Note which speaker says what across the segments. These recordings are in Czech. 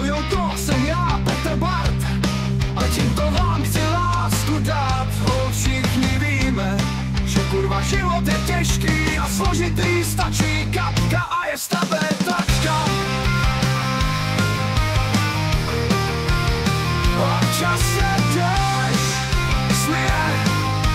Speaker 1: Jo, to jsem já, Petr Bart. A tímto vám chci lásku dát. Všichni víme, že kurva život je těžký a složitý, stačí kapka a je z tebe tačka. Občas se jdeš, směje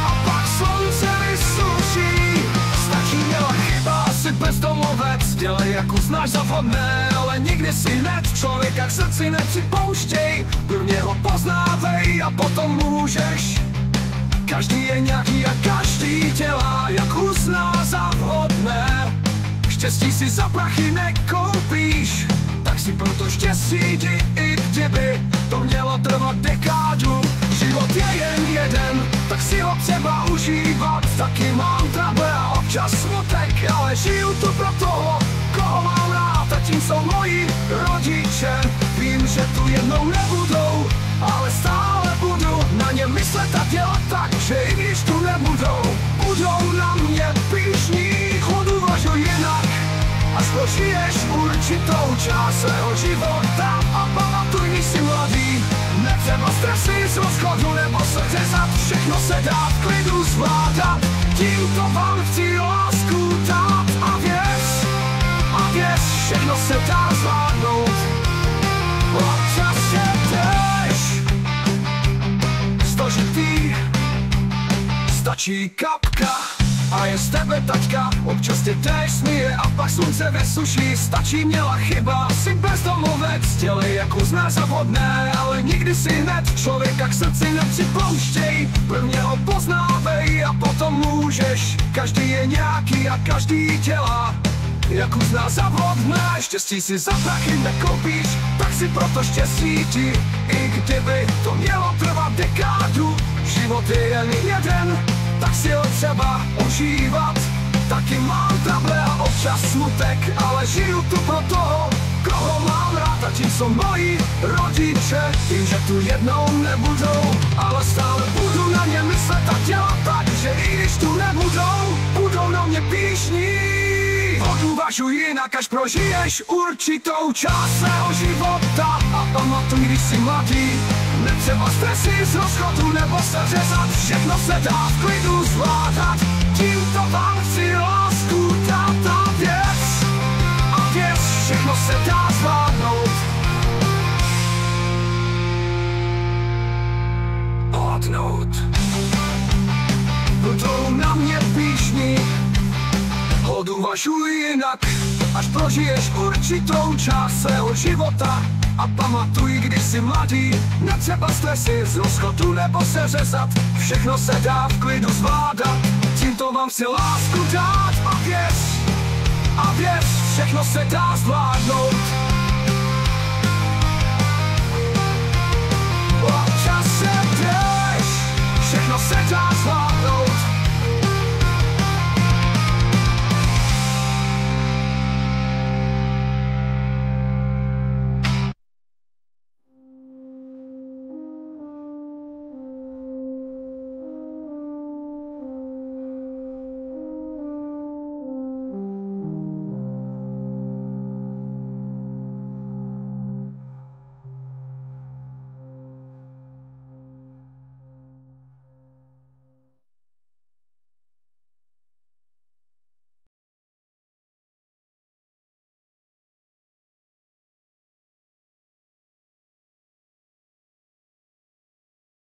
Speaker 1: a pak slunce vysuší. Stačí měla chyba, si bezdomovec, dělej jak uznáš za vhodné, ale nikdy si hned člověka k srdci nepřipouštěj. Prvně ho poznávej a potom můžeš. Každý je nějaký a každý dělá jak uzná za vhodné. Štěstí si za prachy nekoupíš, tak si proto štěstí jdi, i kdyby to mělo trvat dekádu. Život je jen jeden, tak si ho třeba užívat. Taky mám trable a občas smutek, ale žiju tu pro toho, koho mám rád. A tím jsou moji rodiče. Vím, že tu jednou nebudou, ale stále budu na ně myslet a dělat tak, že i když tu nebudou, budou na mě pyšní. Chodu važu jinak, až prožiješ určitou část svého života. A pamatuj, když jsi mladý, netřeba stresy z rozchodu nebo se řezat, všechno se dá v klidu zvládat. Tímto vám chci lásku dát a věř, všechno se dá zvládnout. Občas je jdeš, složitý, stačí kapka a je z tebe tačka. Občas tě též smije a pak slunce vysuší. Stačí měla chyba, si bezdomovec, dělej jak uznáš za vhodné, ale nikdy si hned člověka k srdci nepřipouštěj. Prvně ho poznávej a potom můžeš. Každý je nějaký a každý dělá jak uzná za vhodné. Štěstí si za prachy nekoupíš, tak si proto štěstí ti, i kdyby to mělo trvat dekádu. Život je jen jeden, tak si ho třeba užívat. Taky mám trable a občas smutek, ale žiju tu pro toho, koho mám rád. A tím jsou moji rodiče. Vím, že tu jednou nebudou, ale stále budu na ně myslet a dělat tak, že i když tu nebudou, budou na mě pyšní. Uvažuj jinak, až prožiješ určitou část svého života. A pamatuj, když jsi mladý, netřeba stresy z rozchodu nebo se řezat, všechno se dá v klidu zvládat. Tímto vám chci lásku dát a věř, všechno se dá zvládnout. Hodnout. Budou na mě pyšní. Uvažuj jinak, až prožiješ určitou část svého života. A pamatuj, když jsi mladý, netřeba stresy z rozchodu nebo se řezat, všechno se dá v klidu zvládat. Tímto vám si lásku dát a věř, všechno se dá zvládnout.